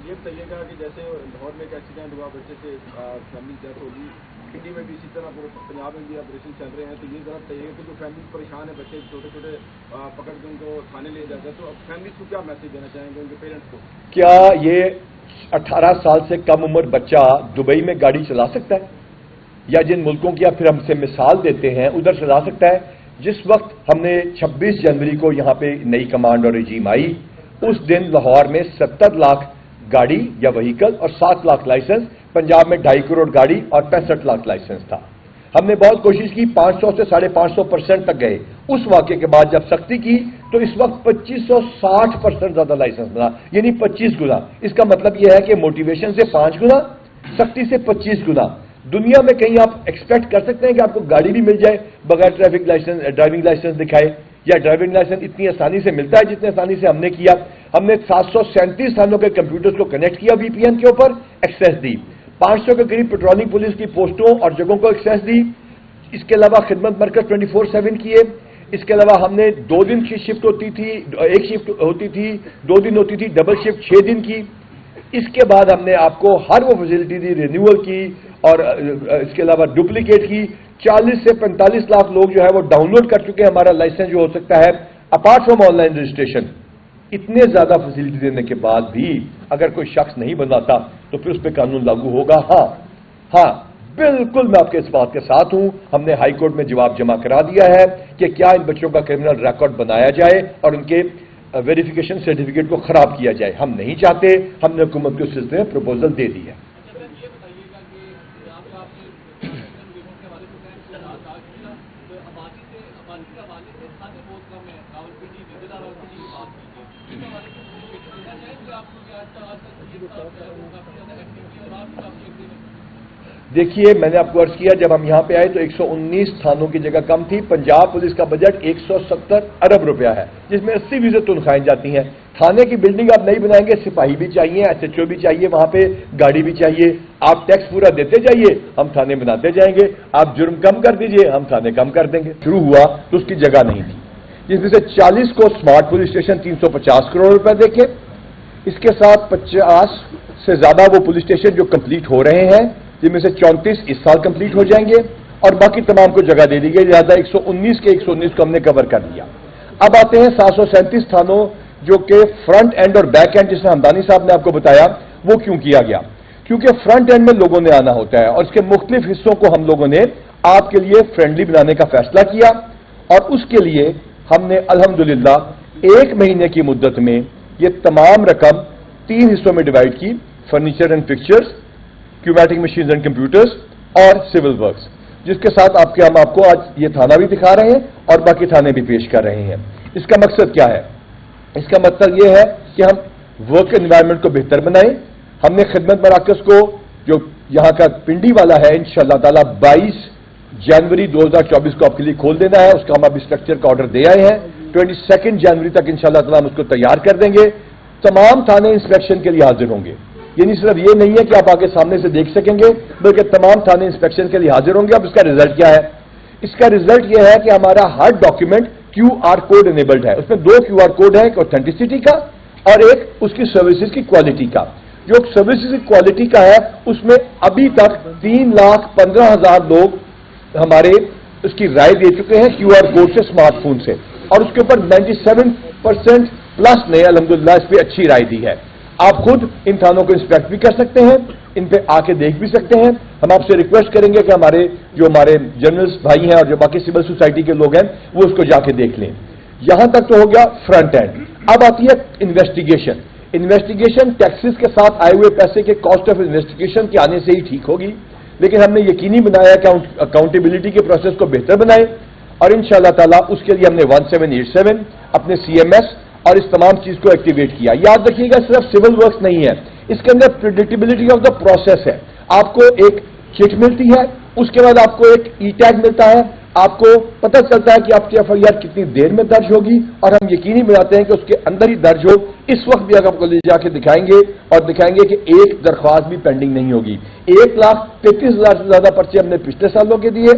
یہ بتائیے گا کہ جیسے لاہور میں ایک ایکسیڈنٹ ہوا، بچے سے فیملی ڈیتھ ہوگی، پنڈی میں بھی اسی طرح، پنجاب میں بھی آپریشن چل رہے ہیں، تو یہ ذرا بتائیے گا کہ جو فیملی پریشان ہے، بچے چھوٹے چھوٹے پکڑ کے ان کو تھانے لے جاتے ہیں، تو اب فیملیز کو کیا میسج دینا چاہیں گے ان کے پیرنٹس کو؟ کیا یہ 18 سال سے کم عمر بچہ دبئی میں گاڑی چلا سکتا ہے؟ یا جن ملکوں کی آپ پھر ہم سے مثال دیتے ہیں ادھر چلا سکتا ہے؟ جس وقت ہم نے 26 جنوری کو یہاں پہ نئی کمانڈ اور رجیم آئی، اس دن لاہور میں 70 لاکھ گاڑی یا وہیکل اور 7 لاکھ لائسنس، پنجاب میں 2.5 کروڑ گاڑی اور 65 لاکھ لائسنس تھا۔ ہم نے بہت کوشش کی، 500 سے 550% تک گئے۔ اس واقعے کے بعد جب سختی کی تو اس وقت 2560% زیادہ لائسنس ملا، یعنی 25 گنا۔ اس کا مطلب یہ ہے کہ موٹیویشن سے 5 گنا، سختی سے 25 گنا۔ دنیا میں کہیں آپ ایکسپیکٹ کر سکتے ہیں کہ آپ کو گاڑی بھی مل جائے بغیر ڈرائیونگ لائسنس دکھائے، یا ڈرائیونگ لائسنس اتنی آسانی سے ملتا ہے جتنی آسانی سے ہم نے کیا؟ ہم نے 737 تھانوں کے کمپیوٹرز کو کنیکٹ کیا وی پی این کے اوپر، ایکسیس دی، 500 کے قریب پیٹرولنگ پولیس کی پوسٹوں اور جگہوں کو ایکسیس دی۔ اس کے علاوہ خدمت مرکز 24/7 کیے۔ اس کے علاوہ ہم نے 2 دن کی شفٹ ہوتی تھی، ایک شفٹ ہوتی تھی، 2 دن ہوتی تھی، ڈبل شفٹ 6 دن کی۔ اس کے بعد ہم نے آپ کو ہر وہ فیسلٹی دی، رینیول کی، اور اس کے علاوہ ڈپلیکیٹ کی۔ 40 سے 45 لاکھ لوگ جو ہے وہ ڈاؤن لوڈ کر چکے ہیں ہمارا لائسنس جو ہو سکتا ہے apart from on line registration. اتنے زیادہ فیسلٹی دینے کے بعد بھی اگر کوئی شخص نہیں بناتا تو پھر اس پہ قانون لاگو ہوگا؟ ہاں بالکل، میں آپ کے اس بات کے ساتھ ہوں۔ ہم نے ہائی کورٹ میں جواب جمع کرا دیا ہے کہ کیا ان بچوں کا کرمنل ریکارڈ بنایا جائے اور ان کے ویریفیکیشن سرٹیفکیٹ کو خراب کیا جائے۔ ہم نہیں چاہتے، ہم نے حکومت کو اس سلسلے میں پروپوزل دے دی ہے۔ دیکھیے، میں نے آپ کو عرض کیا جب ہم یہاں پہ آئے تو 119 تھانوں کی جگہ کم تھی۔ پنجاب پولیس کا بجٹ 170 ارب روپیہ ہے، جس میں 80% تنخواہیں جاتی ہیں۔ تھانے کی بلڈنگ آپ نہیں بنائیں گے، سپاہی بھی چاہیے، SHO بھی چاہیے، وہاں پہ گاڑی بھی چاہیے۔ آپ ٹیکس پورا دیتے جائیے، ہم تھانے بناتے جائیں گے۔ آپ جرم کم کر دیجئے، ہم تھانے کم کر دیں گے۔ شروع ہوا تو اس کی جگہ نہیں تھی، جس میں سے 40 کو سمارٹ پولیس اسٹیشن 350 کروڑ روپے دے کے، اس کے ساتھ 50 سے زیادہ وہ پولیس اسٹیشن جو کمپلیٹ ہو رہے ہیں، جن میں سے 34 اس سال کمپلیٹ ہو جائیں گے، اور باقی تمام کو جگہ دے دی گئی، لہٰذا 119 کے 119 کو ہم نے کور کر دیا۔ اب آتے ہیں 737 تھانوں جو کہ فرنٹ اینڈ اور بیک اینڈ، جس میں ہمدانی صاحب نے آپ کو بتایا وہ کیوں کیا گیا؟ کیونکہ فرنٹ اینڈ میں لوگوں نے آنا ہوتا ہے اور اس کے مختلف حصوں کو ہم لوگوں نے آپ کے لیے فرینڈلی بنانے کا فیصلہ کیا، اور اس کے لیے ہم نے الحمدللہ 1 مہینے کی مدت میں یہ تمام رقم 3 حصوں میں ڈیوائڈ کی: فرنیچر اینڈ فکسچرز، کیومیٹک مشینز اینڈ کمپیوٹرز اور سول ورکس، جس کے ساتھ ہم آپ کو آج یہ تھانہ بھی دکھا رہے ہیں اور باقی تھانے بھی پیش کر رہے ہیں۔ اس کا مقصد کیا ہے؟ اس کا مطلب یہ ہے کہ ہم ورک انوائرمنٹ کو بہتر بنائیں۔ ہم نے خدمت مراکز کو، جو یہاں کا پنڈی والا ہے، انشاءاللہ تعالی 22 جنوری 2024 کو آپ کے لیے کھول دینا ہے۔ اس کا ہم اب اسٹرکچر کا آرڈر دے آئے ہیں، 22 جنوری تک انشاءاللہ تعالی ہم اس کو تیار کر دیں گے۔ تمام تھانے انسپیکشن کے لیے حاضر ہوں گے، یعنی صرف یہ نہیں ہے کہ آپ آگے سامنے سے دیکھ سکیں گے، بلکہ تمام تھانے انسپیکشن کے لیے حاضر ہوں گے۔ اب اس کا رزلٹ کیا ہے؟ اس کا رزلٹ یہ ہے کہ ہمارا ہر ڈاکیومنٹ QR کوڈ انیبلڈ ہے۔ اس میں 2 QR کوڈ ہے، ایک اوتھینٹسٹی کا اور ایک اس کی سروسز کی کوالٹی کا۔ جو سروسز کی کوالٹی کا ہے اس میں ابھی تک 3,15,000 لوگ ہمارے اس کی رائے دے چکے ہیں QR کوڈ سے، اسمارٹ فون سے، اور اس کے اوپر 97% پلس نے الحمدللہ اس پہ اچھی رائے دی ہے۔ آپ خود ان تھانوں کو انسپیکٹ بھی کر سکتے ہیں، ان پہ آ کے دیکھ بھی سکتے ہیں۔ ہم آپ سے ریکویسٹ کریں گے کہ ہمارے جرنلسٹ بھائی ہیں اور جو باقی سول سوسائٹی کے لوگ ہیں وہ اس کو جا کے دیکھ لیں۔ یہاں تک تو ہو گیا فرنٹ اینڈ۔ اب آتی ہے انویسٹیگیشن۔ انویسٹیگیشن ٹیکسز کے ساتھ آئے ہوئے پیسے کے کاسٹ آف انویسٹیگیشن کے آنے سے ہی ٹھیک ہوگی، لیکن ہم نے یقینی بنایا کہ اکاؤنٹیبلٹی کے پروسیس کو بہتر بنائیں، اور انشاءاللہ تعالی اس کے لیے ہم نے 1787 اپنے CMS اور اس تمام چیز کو ایکٹیویٹ کیا۔ یاد رکھیے گا صرف سول ورکس نہیں ہے، اس کے اندر پریڈکٹیبلٹی آف دا پروسیس ہے۔ آپ کو ایک کٹ ملتی ہے، اس کے بعد آپ کو ایک ٹیگ ملتا ہے، آپ کو پتہ چلتا ہے کہ آپ کی FIR کتنی دیر میں درج ہوگی، اور ہم یقینی بناتے ہیں کہ اس کے اندر ہی درج ہو۔ اس وقت بھی آپ کو لے جا کے دکھائیں گے اور دکھائیں گے کہ ایک درخواست بھی پینڈنگ نہیں ہوگی۔ 1,33,000 سے زیادہ پرچے ہم نے پچھلے سالوں کے دیے،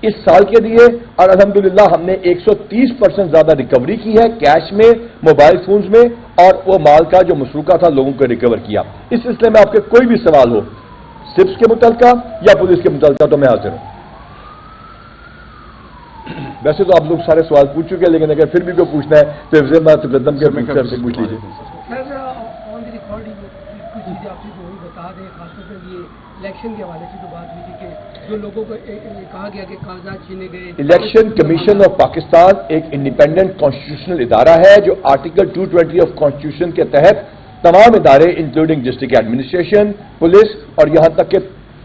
اس سال کے لیے، اور الحمدللہ ہم نے 130% زیادہ ریکوری کی ہے کیش میں، موبائل فونز میں، اور وہ مال کا جو مسروقہ تھا لوگوں کو ریکور کیا۔ اس سلسلے میں آپ کے کوئی بھی سوال ہو سپس کے متعلقہ یا پولیس کے متعلقہ تو میں حاضر ہوں۔ ویسے تو آپ لوگ سارے سوال پوچھ چکے ہیں، لیکن اگر پھر بھی کوئی پوچھنا ہے تو افضل میں تقدم کے افسر سے پوچھ لیجیے۔ بتا دیں، خاص طور پر یہ الیکشن کے حوالے سے جو بات ہوئی تھی کہ جو لوگوں کو کہا گیا کہ کاغذات چھینے گئے۔ الیکشن کمیشن آف پاکستان ایک انڈیپینڈنٹ کانسٹیٹیوشنل ادارہ ہے جو آرٹیکل 220 آف کانسٹیٹیوشن کے تحت تمام ادارے انکلوڈنگ ڈسٹرکٹ ایڈمنسٹریشن، پولیس اور یہاں تک کہ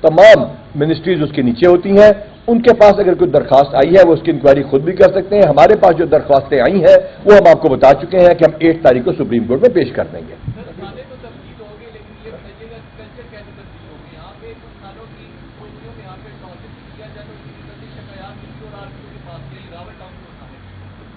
تمام منسٹریز اس کے نیچے ہوتی ہیں، ان کے پاس اگر کوئی درخواست آئی ہے وہ اس کی انکوائری خود بھی کر سکتے ہیں۔ ہمارے پاس جو درخواستیں آئی ہیں وہ ہم آپ کو بتا چکے ہیں کہ ہم 8 تاریخ کو سپریم کورٹ میں پیش کر دیں گے۔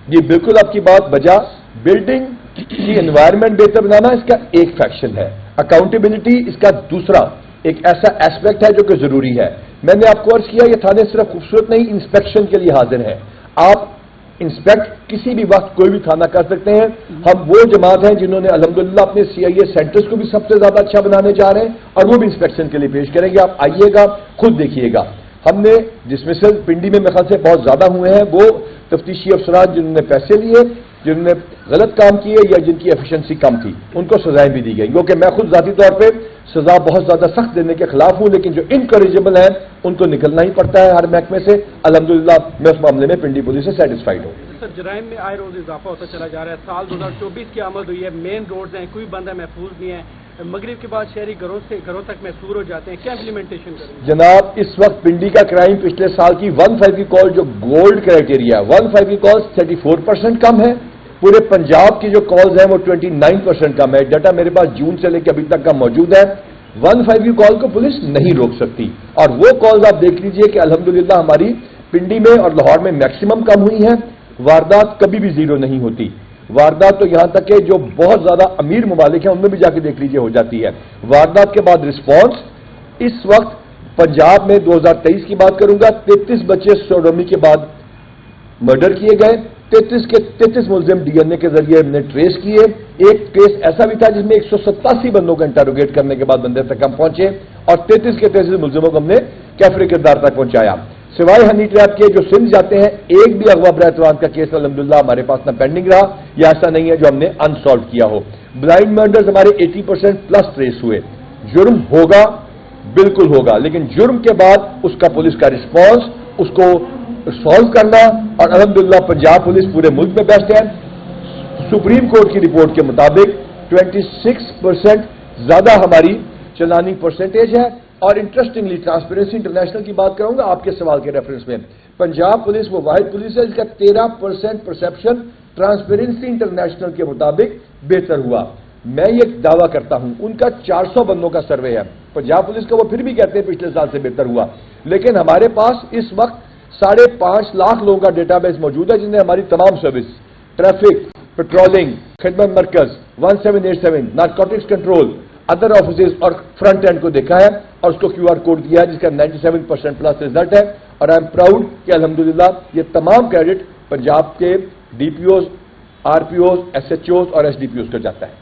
جی بالکل آپ کی بات بجا، بلڈنگ کی انوائرمنٹ بہتر بنانا اس کا ایک فیکشن ہے، اکاؤنٹیبلٹی اس کا دوسرا ایک ایسا ایسپیکٹ ہے جو کہ ضروری ہے۔ میں نے آپ کو عرض کیا یہ تھانے صرف خوبصورت نہیں، انسپیکشن کے لیے حاضر ہیں۔ آپ انسپیکٹ کسی بھی وقت کوئی بھی تھانہ کر سکتے ہیں۔ ہم وہ جماعت ہیں جنہوں نے الحمدللہ اپنے CIA سینٹرز کو بھی سب سے زیادہ اچھا بنانے جا رہے ہیں اور وہ بھی انسپیکشن کے لیے پیش کریں گے۔ آپ آئیے گا، خود دیکھیے گا۔ ہم نے ڈسمسل پنڈی میں میرے خیال سے بہت زیادہ ہوئے ہیں، وہ تفتیشی افسران جنہوں نے پیسے لیے، جنہوں نے غلط کام کیے یا جن کی ایفیشنسی کم تھی، ان کو سزائیں بھی دی گئی۔ کیونکہ میں خود ذاتی طور پہ سزا بہت زیادہ سخت دینے کے خلاف ہوں، لیکن جو انکریجبل ہیں ان کو نکلنا ہی پڑتا ہے ہر محکمے سے۔ الحمدللہ میں اس معاملے میں پنڈی پولیس سے سیٹسفائیڈ ہوں۔ سر جرائم میں آئے روز اضافہ ہوتا چلا جا رہا ہے۔ سال 2024 کی آمد ہوئی ہے، مین روڈز ہیں، کوئی بندہ محفوظ نہیں ہے، مغرب کے بعد شہری گھروں تک محصور ہو جاتے ہیں، کیا امپلیمنٹیشن کریں گے؟ جناب اس وقت پنڈی کا کرائم پچھلے سال کی 15 کی کال جو گولڈ کرائٹیریا ہے، 15 کی کال 34% کم ہے، پورے پنجاب کی جو کالز ہیں وہ 29% کم ہے۔ ڈیٹا میرے پاس جون سے لے کے ابھی تک کا موجود ہے۔ 15 کی کال کو پولیس نہیں روک سکتی، اور وہ کالز آپ دیکھ لیجئے کہ الحمدللہ ہماری پنڈی میں اور لاہور میں میکسیمم کم ہوئی ہیں۔ واردات کبھی بھی زیرو نہیں ہوتی، واردات تو یہاں تک کہ جو بہت زیادہ امیر ممالک ہیں ان میں بھی جا کے دیکھ لیجئے ہو جاتی ہے۔ واردات کے بعد رسپانس اس وقت پنجاب میں 2023 کی بات کروں گا، 33 بچے سوڈومی کے بعد مرڈر کیے گئے، 33 کے 33 ملزم DNA کے ذریعے ہم نے ٹریس کیے۔ ایک کیس ایسا بھی تھا جس میں 187 بندوں کو انٹروگیٹ کرنے کے بعد بندے تک ہم پہنچے، اور 33 کے 33 ملزموں کو ہم نے کیفر کردار تک پہنچایا۔ سوائے ہنی ٹریپ کے جو سندھ جاتے ہیں، ایک بھی اغوا براعتوان کا کیس الحمدللہ ہمارے پاس نہ پینڈنگ رہا، یا ایسا نہیں ہے جو ہم نے انسالو کیا ہو۔ بلائنڈ مرڈرز ہمارے 80% پلس ٹریس ہوئے۔ جرم ہوگا، بالکل ہوگا، لیکن جرم کے بعد اس کا پولیس کا رسپانس، اس کو سالو کرنا، اور الحمدللہ پنجاب پولیس پورے ملک میں بیسٹ ہے۔ سپریم کورٹ کی رپورٹ کے مطابق 26% زیادہ ہماری چلانی پرسنٹیج ہے۔ اور انٹرسٹنگلی ٹرانسپیرنسی انٹرنیشنل کی بات کروں گا آپ کے سوال کے ریفرنس میں، پنجاب پولیس وہ واحد پولیس ہے جس کا 13% پرسپشن ٹرانسپیرنسی انٹرنیشنل کے مطابق بہتر ہوا۔ میں یہ دعویٰ کرتا ہوں، ان کا 400 بندوں کا سروے ہے، پنجاب پولیس کا وہ پھر بھی کہتے ہیں پچھلے سال سے بہتر ہوا، لیکن ہمارے پاس اس وقت 5.5 لاکھ لوگوں کا ڈیٹا بیس موجود ہے جن نے ہماری تمام سروس، ٹریفک، پیٹرولنگ، خدمت مرکز، 1787، نارکوٹکس کنٹرول، ادر آفیسز اور فرنٹ اینڈ کو دیکھا ہے، اور اس کو QR کوڈ دیا ہے جس کا 97% پلس رزلٹ ہے۔ اور آئی ایم پراؤڈ کہ الحمدللہ یہ تمام کریڈٹ پنجاب کے DPOs، RPOs، SHOs اور SDPOs کو جاتا ہے۔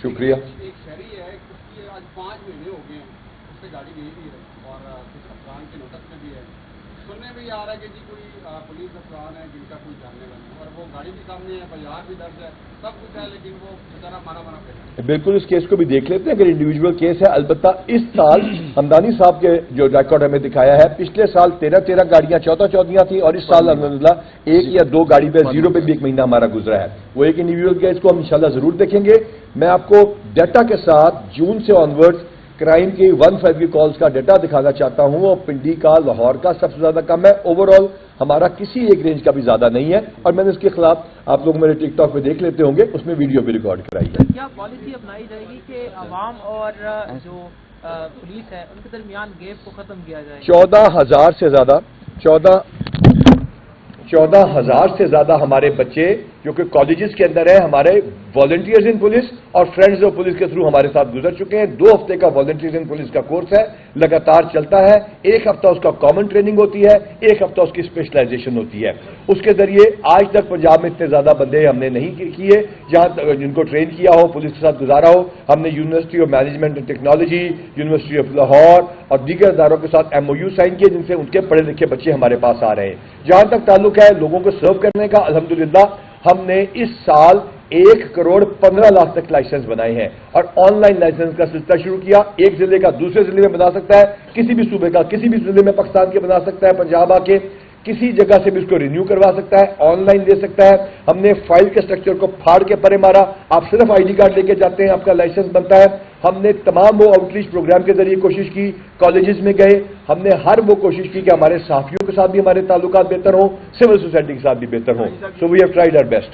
شکریہ۔ ایک شہری ہے، اس کی آج 5 مہینے ہو گئے ہیں، اس سے گاڑی نہیں دی ہے، اور کچھ افسران کے نوٹس میں بھی ہے، سننے میں یہ آ رہا ہے کہ جی کوئی پولیس افسران ہے جن کا کوئی جاننے والا ہے، اور وہ گاڑی بھی سامنے ہے، بازار بھی درج ہے، سب کچھ ہے، لیکن وہ بیچارہ مارا پھر۔ بالکل اس کیس کو بھی دیکھ لیتے ہیں، اگر انڈیویجول کیس ہے۔ البتہ اس سال ہمدانی صاحب کے جو ریکارڈ ہمیں دکھایا ہے، پچھلے سال 13 گاڑیاں 14 تھیں، اور اس سال الحمدللہ 1 یا 2 گاڑی پہ زیرو پہ بھی 1 مہینہ ہمارا گزرا ہے۔ وہ ایک انڈیویجول کیس کو ہم انشاءاللہ ضرور دیکھیں گے۔ میں آپ کو ڈیٹا کے ساتھ جون سے آنورڈ کرائم کی 15 کی کالز کا ڈیٹا دکھانا چاہتا ہوں، اور پنڈی کا، لاہور کا سب سے زیادہ کم ہے، اوور آل ہمارا کسی ایک رینج کا بھی زیادہ نہیں ہے، اور میں نے اس کے خلاف آپ لوگ میرے ٹک ٹاک پہ دیکھ لیتے ہوں گے، اس میں ویڈیو بھی ریکارڈ کرائی ہے۔ کیا پالیسی اپنائی جائے گی کہ عوام اور جو پولیس ہے ان کے درمیان گیپ کو ختم کیا جائے؟ 14,000 سے زیادہ ہمارے بچے جو کہ کالجز کے اندر ہے. ہمارے والنٹیئرز ان پولیس اور فرینڈز آف پولیس کے تھرو ہمارے ساتھ گزر چکے ہیں. 2 ہفتے کا والنٹیئرز ان پولیس کا کورس ہے, لگاتار چلتا ہے. 1 ہفتہ اس کا کامن ٹریننگ ہوتی ہے, 1 ہفتہ اس کی اسپیشلائزیشن ہوتی ہے. اس کے ذریعے آج تک پنجاب میں اتنے زیادہ بندے ہم نے نہیں کیے جہاں جن کو ٹرین کیا ہو, پولیس کے ساتھ گزارا ہو. ہم نے university of management and technology, university of Lahore اور دیگر اداروں کے ساتھ MOU سائن کیے, جن سے ان کے پڑھے لکھے بچے ہمارے پاس آ رہے ہیں. جہاں تک تعلق ہے لوگوں کو سرو کرنے کا, الحمدللہ ہم نے اس سال 1 کروڑ 15 لاکھ تک لائسنس بنائے ہیں اور آن لائن لائسنس کا سلسلہ شروع کیا. ایک ضلع کا دوسرے ضلع میں بنا سکتا ہے, کسی بھی صوبے کا کسی بھی ضلع میں پاکستان کے بنا سکتا ہے, پنجاب آ کے کسی جگہ سے بھی اس کو رینیو کروا سکتا ہے, آن لائن دے سکتا ہے. ہم نے فائل کے اسٹرکچر کو پھاڑ کے پرے مارا. آپ صرف ID کارڈ لے کے جاتے ہیں, آپ کا لائسنس بنتا ہے. ہم نے تمام وہ آؤٹ ریچ پروگرام کے ذریعے کوشش کی, کالجز میں گئے, ہم نے ہر وہ کوشش کی کہ ہمارے صحافیوں کے ساتھ بھی ہمارے تعلقات بہتر ہوں, سول سوسائٹی کے ساتھ بھی بہتر ہوں. So we have tried our best.